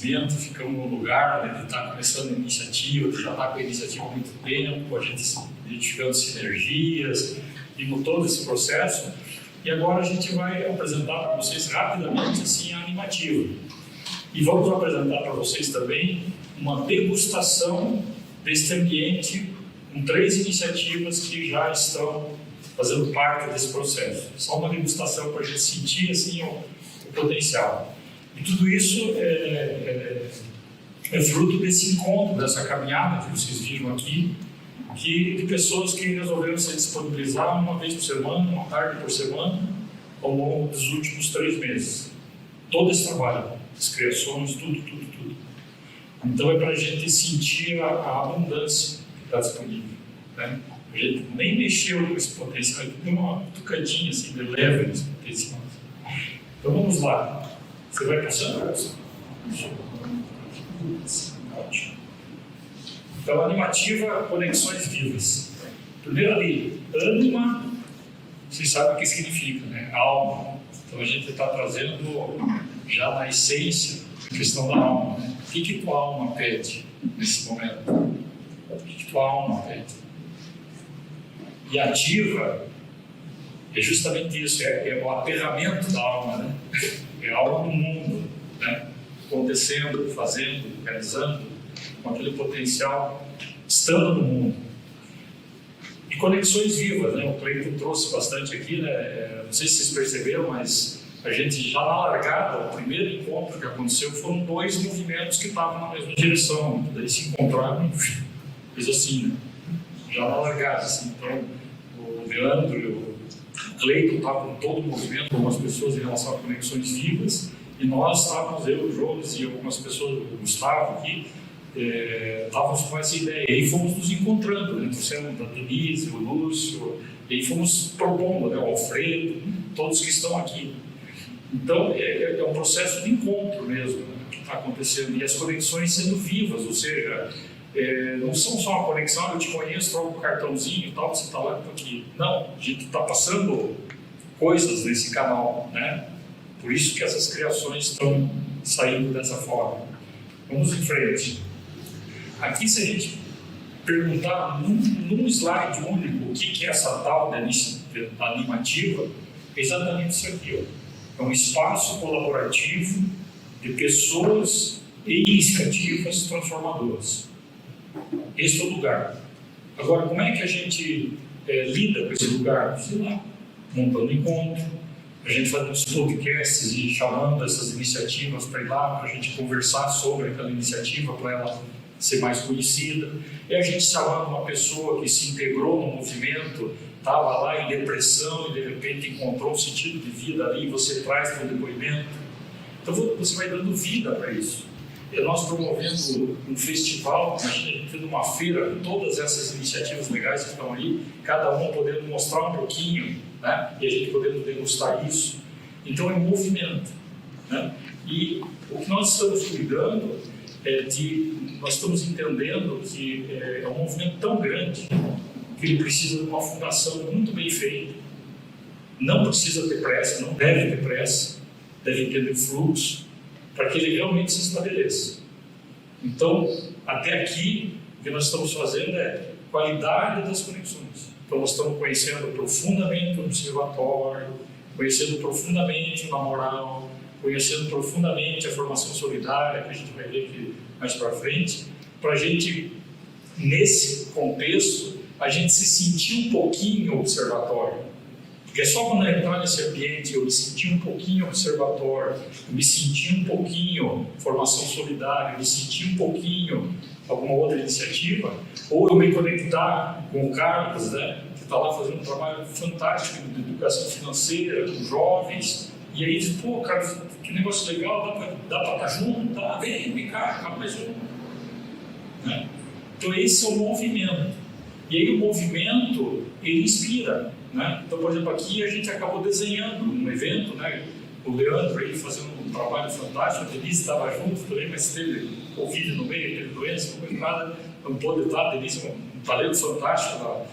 conhecimento, ficamos no lugar, né, de estar começando a iniciativa, de já estar com a iniciativa há muito tempo, a gente identificando sinergias, vimos todo esse processo, e agora a gente vai apresentar para vocês rapidamente assim, a animativa. E vamos apresentar para vocês também uma degustação deste ambiente com 3 iniciativas que já estão fazendo parte desse processo. Só uma degustação para a gente sentir assim, o potencial. E tudo isso é fruto desse encontro, dessa caminhada que vocês viram aqui, de pessoas que resolveram se disponibilizar uma vez por semana, uma tarde por semana, ao longo dos últimos 3 meses. Todo esse trabalho, as criações, tudo. Então é para a gente sentir a abundância que está disponível. Né? A gente nem mexeu com esse potencial, deu uma tocadinha assim, de leve nesse potencial. Então vamos lá. Você vai passando? Ótimo. Então, animativa, conexões vivas. Primeiro ali, ânima, vocês sabem o que significa, né? Alma. Então a gente está trazendo já na essência a questão da alma. Né? O que tua alma pede nesse momento? O que tua alma pede? E ativa é justamente isso, é o aterramento da alma, né? É a alma no mundo, né? Acontecendo, fazendo, realizando, com aquele potencial, estando no mundo. E conexões vivas, né? O Cleiton trouxe bastante aqui, né? Não sei se vocês perceberam, mas a gente já na largada, o primeiro encontro que aconteceu foram 2 movimentos que estavam na mesma direção, daí se encontraram e fez assim, né? Já na largada, assim. Então, o Leandro e o Cleiton estavam com todo o movimento, com algumas pessoas em relação a conexões vivas, e nós estávamos, eu, o Jones e algumas pessoas, o Gustavo aqui, estávamos com essa ideia, e aí fomos nos encontrando, né? Trouxemos a Denise, o Lúcio, e aí fomos propondo, né? O Alfredo, todos que estão aqui. Então, é um processo de encontro mesmo, né? Que está acontecendo, e as conexões sendo vivas, ou seja, não são só uma conexão, eu te conheço, troco o cartãozinho e tal, você está lá, eu estou aqui. Não, a gente está passando coisas nesse canal, né? Por isso que essas criações estão saindo dessa forma. Vamos em frente. Aqui, se a gente perguntar num slide único o que é essa tal da animativa, é exatamente isso aqui. Ó. É um espaço colaborativo de pessoas e iniciativas transformadoras. Esse é o lugar. Agora, como é que a gente lida com esse lugar? Sei lá, montando encontro, a gente fazendo uns podcasts e chamando essas iniciativas para ir lá, para a gente conversar sobre aquela iniciativa, para ela ser mais conhecida. E a gente chamando uma pessoa que se integrou no movimento, estava lá em depressão e de repente encontrou um sentido de vida ali, você traz para o depoimento. Então você vai dando vida para isso. E nós promovendo um festival, imagina a gente tendo uma feira, todas essas iniciativas legais que estão aí, cada uma podendo mostrar um pouquinho, né? E a gente podendo degustar isso. Então é um movimento, né? E o que nós estamos cuidando nós estamos entendendo que é um movimento tão grande que ele precisa de uma fundação muito bem feita. Não precisa ter pressa, não deve ter pressa, deve entender o fluxo, para que ele realmente se estabeleça. Então, até aqui, o que nós estamos fazendo é qualidade das conexões. Então, nós estamos conhecendo profundamente o observatório, conhecendo profundamente o namoral, conhecendo profundamente a formação solidária, que a gente vai ver aqui mais para frente, para a gente, nesse contexto, a gente se sentir um pouquinho observatório. Porque só quando eu entrar nesse ambiente, eu me sentir um pouquinho observatório, eu me sentir um pouquinho formação solidária, eu me sentir um pouquinho alguma outra iniciativa, ou eu me conectar com o Carlos, né, que está lá fazendo um trabalho fantástico de educação financeira, com jovens, e aí diz, pô, Carlos, que negócio legal, dá para estar junto, tá? Vem cá, mais um. Né? Então esse é o movimento. E aí o movimento, ele inspira. Né? Então, por exemplo, aqui a gente acabou desenhando um evento, né? O Leandro aí fazendo um trabalho fantástico, a Denise estava junto também, mas teve Covid no meio, teve doença, não foi nada, não pôde estar. A Denise é um talento fantástico,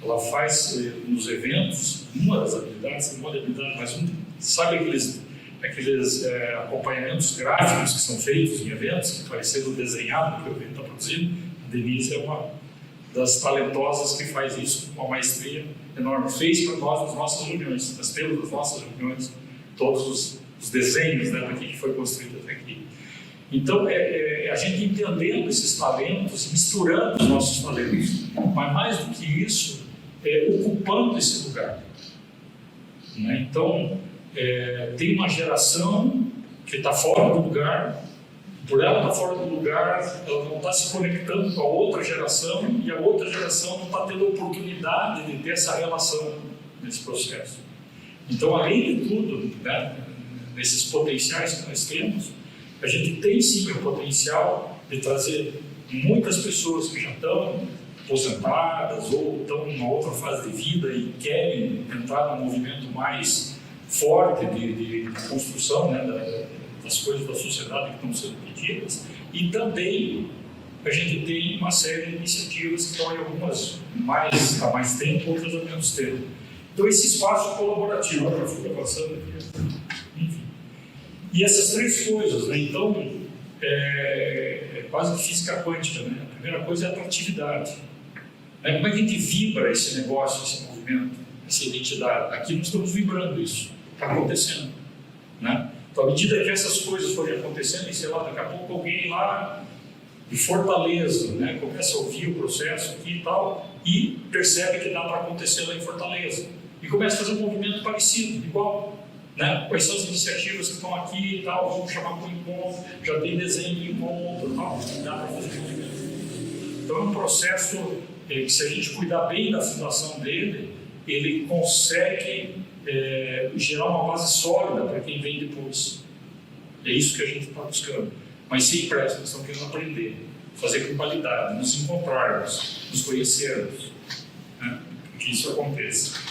ela faz nos eventos, uma das habilidades, mas sabe aqueles acompanhamentos gráficos que são feitos em eventos, que vai sendo desenhado, que o evento está produzindo. A Denise é uma das talentosas que faz isso com uma maestria enorme. Fez para nós nas nossas reuniões, nós temos nas nossas reuniões todos os desenhos, né, daqui que foi construído até aqui. Então, a gente entendendo esses talentos, misturando os nossos talentos, mas mais do que isso, ocupando esse lugar. Né? Então, tem uma geração que está fora do lugar, por ela estar fora do lugar, ela não está se conectando com a outra geração, e a outra geração não está tendo a oportunidade de ter essa relação nesse processo. Então, além de tudo, né, nesses potenciais que nós temos, a gente tem sim o potencial de trazer muitas pessoas que já estão aposentadas ou estão em uma outra fase de vida e querem entrar num movimento mais forte de construção, né, das coisas da sociedade que estão sendo pedidas, e também a gente tem uma série de iniciativas que estão em algumas há mais tempo, outras há menos tempo. Então esse espaço colaborativo, eu já fui passando aqui, enfim. E essas três coisas, né? Então, é quase que física quântica, né? A primeira coisa é a atratividade. Né? Como é que a gente vibra esse negócio, esse movimento, essa identidade? Aqui nós estamos vibrando isso, está acontecendo. Né? Então, à medida que essas coisas forem acontecendo, e sei lá, daqui a pouco alguém lá de Fortaleza, né, começa a ouvir o processo aqui e tal, e percebe que dá para acontecer lá em Fortaleza. E começa a fazer um movimento parecido, igual. Né? Quais são as iniciativas que estão aqui e tal, vamos chamar para o encontro, já tem desenho de encontro, tal, dá para fazer movimento. Então é um processo que, se a gente cuidar bem da fundação dele, ele consegue gerar uma base sólida para quem vem depois. É isso que a gente está buscando. Mas sem pressa, nós estamos querendo aprender, fazer com qualidade, nos encontrarmos, nos conhecermos, né? Que isso aconteça.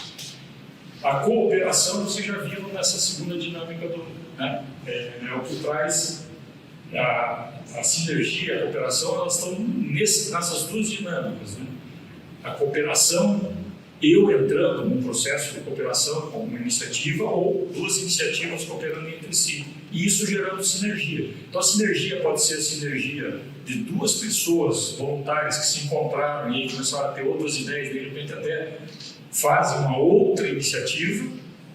A cooperação, vocês já viram nessa segunda dinâmica né? É o que traz a sinergia, a cooperação, elas estão nessas duas dinâmicas. Né? A cooperação, eu entrando num processo de cooperação com uma iniciativa ou duas iniciativas cooperando entre si, e isso gerando sinergia. Então a sinergia pode ser a sinergia de duas pessoas voluntárias que se encontraram e aí começaram a ter outras ideias, de repente até fazem uma outra iniciativa,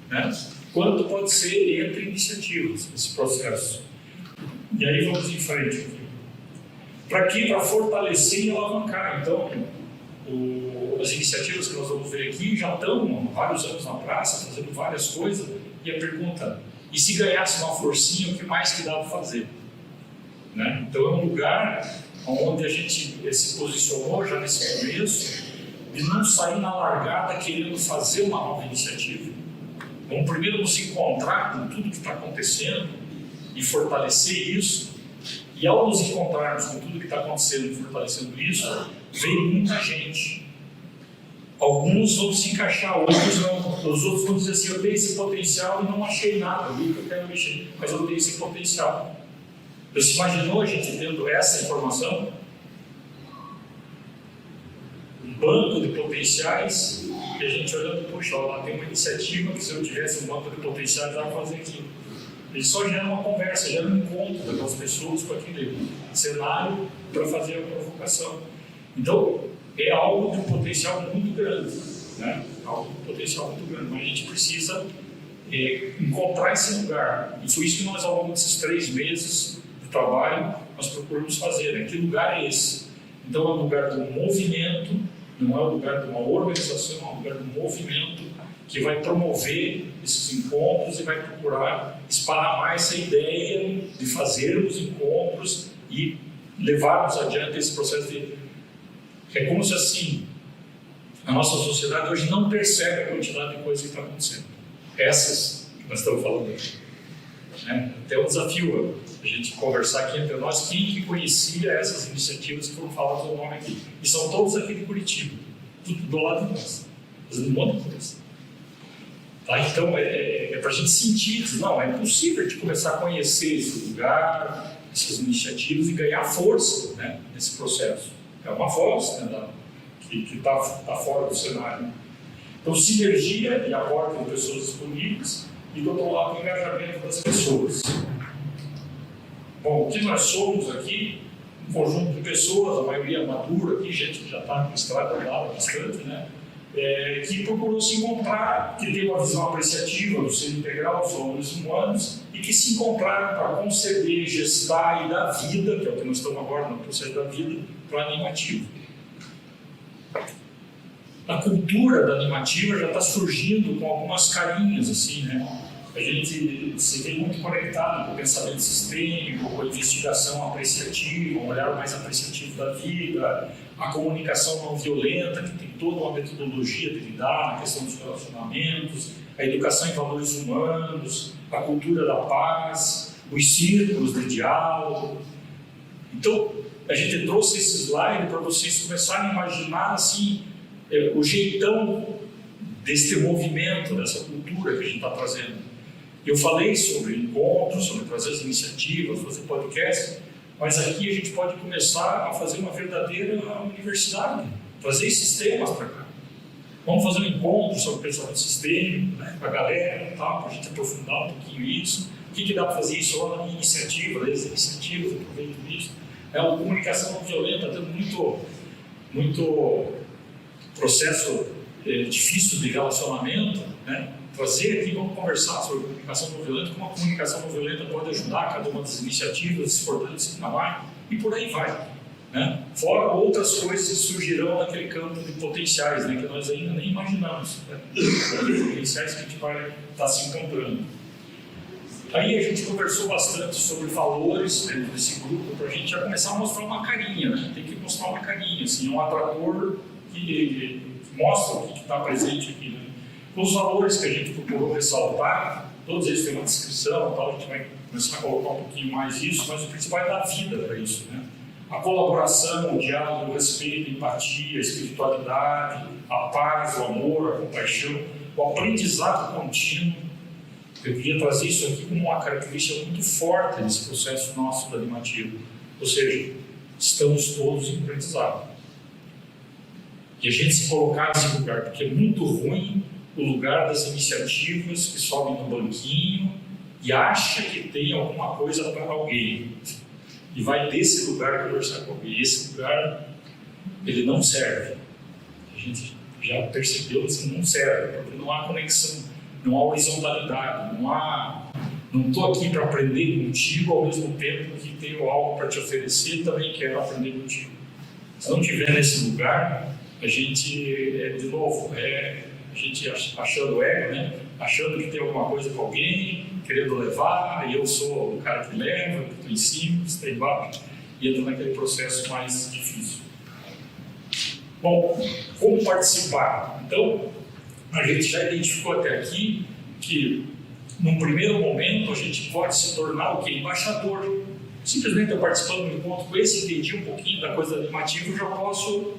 né? Quanto pode ser entre iniciativas esse processo. E aí vamos em frente. Para quê? Para fortalecer e alavancar. Então, as iniciativas que nós vamos ver aqui já estão há vários anos na praça, fazendo várias coisas, e a pergunta, e se ganhasse uma forcinha, o que mais que dá para fazer? Né? Então é um lugar onde a gente se posicionou já nesse começo, de não sair na largada querendo fazer uma nova iniciativa. Vamos primeiro nos encontrar com tudo que está acontecendo e fortalecer isso, e ao nos encontrarmos com tudo que está acontecendo e fortalecendo isso, vem muita gente. Alguns vão se encaixar, outros não. Os outros vão dizer assim, eu tenho esse potencial e não achei nada, eu quero mexer, mas eu tenho esse potencial. Você imaginou a gente tendo essa informação? Um banco de potenciais, e a gente olhando, poxa, lá tem uma iniciativa que se eu tivesse um banco de potenciais, dá para fazer aquilo. Ele só gera uma conversa, gera um encontro daquelas pessoas com aquele cenário para fazer a provocação. Então, é algo de um potencial muito grande, né? Algo de um potencial muito grande, mas a gente precisa encontrar esse lugar. E foi isso que nós, ao longo desses 3 meses de trabalho, nós procuramos fazer, né? Que lugar é esse? Então, é um lugar de um movimento, não é um lugar de uma organização, é um lugar de um movimento que vai promover esses encontros e vai procurar espalhar mais essa ideia de fazermos encontros e levarmos adiante esse processo de... É como se assim, a nossa sociedade hoje não percebe a quantidade de coisas que está acontecendo. Essas que nós estamos falando aqui. Né? Até um desafio a gente conversar aqui entre nós, quem que conhecia essas iniciativas que foram faladas no nome aqui. E são todos aqui de Curitiba, tudo do lado de nós, fazendo um monte de coisa. Tá? Então, para a gente sentir, não, é possível a gente começar a conhecer esse lugar, essas iniciativas e ganhar força, né, nesse processo. É uma voz, né, que está fora do cenário. Então, sinergia e aporte de pessoas disponíveis, e do outro lado o engajamento das pessoas. Bom, o que nós somos aqui, um conjunto de pessoas, a maioria madura aqui, gente que já está com estrada andada bastante, né? Que procurou se encontrar, que tem uma visão apreciativa do ser integral dos valores humanos e que se encontraram para conceber, gestar e dar vida, que é o que nós estamos agora no processo da vida, para a animativa. A cultura da animativa já está surgindo com algumas carinhas, assim, né? A gente se vê muito conectado com o pensamento sistêmico, com a investigação apreciativa, um olhar mais apreciativo da vida, a comunicação não violenta, que tem toda uma metodologia de lidar na questão dos relacionamentos, a educação em valores humanos, a cultura da paz, os círculos de diálogo. Então, a gente trouxe esse slide para vocês começarem a imaginar assim, o jeitão desse movimento, dessa cultura que a gente está trazendo. Eu falei sobre encontros, sobre trazer as iniciativas, fazer podcast, mas aqui a gente pode começar a fazer uma verdadeira universidade, trazer esses temas para cá. Vamos fazer um encontro sobre pensamento sistêmico, né, para a galera, para a gente aprofundar um pouquinho isso. O que dá para fazer isso lá na minha iniciativa, das iniciativas, aproveito isso. Uma comunicação não violenta, tendo muito processo difícil de relacionamento, né? Trazer aqui, vamos conversar sobre comunicação não violenta, como a comunicação não violenta pode ajudar cada uma das iniciativas, se fortalecer mais, e por aí vai. Né? Fora outras coisas que surgirão naquele campo de potenciais, né? Que nós ainda nem imaginamos. Né? Potenciais que a gente vai estar se encontrando. Aí a gente conversou bastante sobre valores dentro desse grupo, para a gente já começar a mostrar uma carinha, né? Tem que mostrar uma carinha, assim, um atrator que mostra o que está presente aqui. Né? Os valores que a gente procurou ressaltar, todos eles têm uma descrição, tal, a gente vai começar a colocar um pouquinho mais isso, mas o principal é dar vida para isso. Né? A colaboração, o diálogo, o respeito, a empatia, a espiritualidade, a paz, o amor, a compaixão, o aprendizado contínuo. Eu queria trazer isso aqui como uma característica muito forte desse processo nosso da animativa. Ou seja, estamos todos em aprendizado. E a gente se colocar nesse lugar, porque é muito ruim o lugar das iniciativas que sobem no banquinho e acha que tem alguma coisa para alguém. E vai desse lugar conversar com alguém. Esse lugar, ele não serve. A gente já percebeu que não serve, porque não há conexão, não há horizontalidade, não estou aqui para aprender contigo ao mesmo tempo que tenho algo para te oferecer e também quero aprender contigo. Se não estiver nesse lugar, a gente, de novo, a gente achando ego, né? Achando que tem alguma coisa com alguém, querendo levar, e eu sou o cara que leva, que estou em cima, que está embaixo, e entra naquele processo mais difícil. Bom, como participar? Então, a gente já identificou até aqui que, num primeiro momento, a gente pode se tornar o quê? Embaixador. Simplesmente eu participando do encontro com esse, entendi um pouquinho da coisa animativa, eu já posso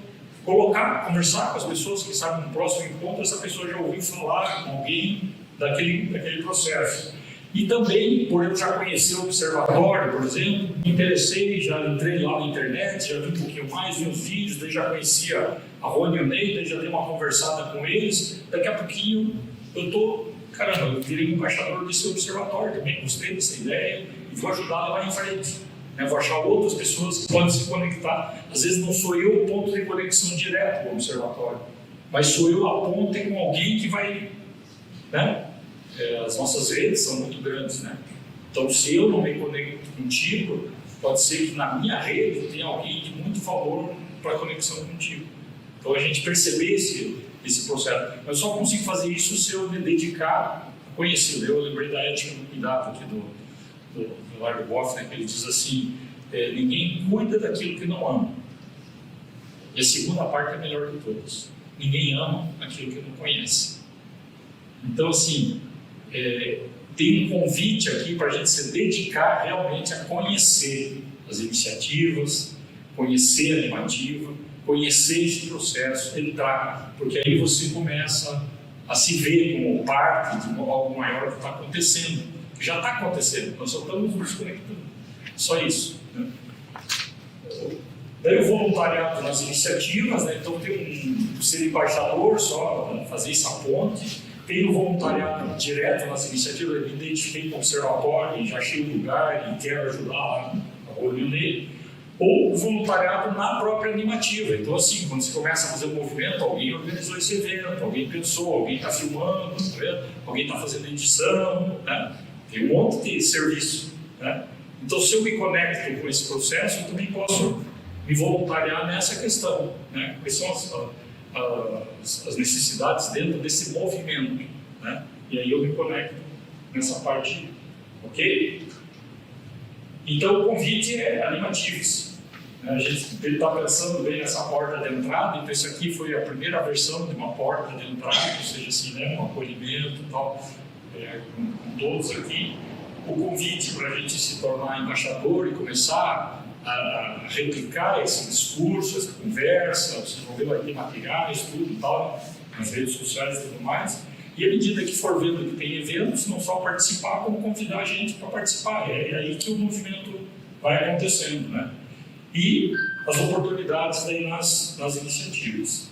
conversar com as pessoas, que sabem no próximo encontro, essa pessoa já ouviu falar com alguém daquele processo. E também, por eu já conhecer o observatório, por exemplo, me interessei, já entrei lá na internet, já vi um pouquinho mais, vi uns vídeos, daí já conhecia a Rony e o Ney, daí já dei uma conversada com eles, daqui a pouquinho eu virei embaixador desse observatório também, gostei dessa ideia e vou ajudar a levar em frente. Vou achar outras pessoas que podem se conectar. Às vezes não sou eu o ponto de conexão direto com o observatório, mas sou eu a ponte com alguém que vai, né? As nossas redes são muito grandes, né? Então, se eu não me conecto contigo, pode ser que na minha rede tenha alguém de muito valor para a conexão contigo. Então, a gente perceber esse processo. Eu só consigo fazer isso se eu me dedicar a conhecer. Eu lembrei da ética do cuidado aqui do Largo Boff, né, que ele diz assim, ninguém cuida daquilo que não ama. E a segunda parte é melhor de todas. Ninguém ama aquilo que não conhece. Então, assim, tem um convite aqui para a gente se dedicar realmente a conhecer as iniciativas, conhecer a animativa, conhecer esse processo, entrar, porque aí você começa a se ver como parte de algo maior que está acontecendo. Já está acontecendo, nós só estamos nos conectando. Só isso. Né? Daí o voluntariado nas iniciativas, né? Então tem ser embaixador só, fazer essa ponte, tem o voluntariado direto nas iniciativas, eu me identifiquei com o observatório, já achei um lugar e quero ajudar lá a reunião dele. Ou o voluntariado na própria animativa. Então, assim, quando você começa a fazer um movimento, alguém organizou esse evento, alguém pensou, alguém está filmando, tá, alguém está fazendo edição, né? Tem um monte de serviço, né? Então, se eu me conecto com esse processo, eu também posso me voluntariar nessa questão, né? Quais são as necessidades dentro desse movimento, né? E aí eu me conecto nessa parte, ok? Então, o convite é animativos. A gente está pensando bem nessa porta de entrada, então isso aqui foi a primeira versão de uma porta de entrada, ou seja, assim, né, um acolhimento e tal, com todos aqui. O convite para a gente se tornar embaixador e começar a replicar esse discurso, essa conversa, você envolveu aqui materiais, tudo e tal, nas redes sociais e tudo mais. E à medida que for vendo que tem eventos, não só participar, como convidar a gente para participar. É aí que o movimento vai acontecendo, né? E as oportunidades daí nas iniciativas.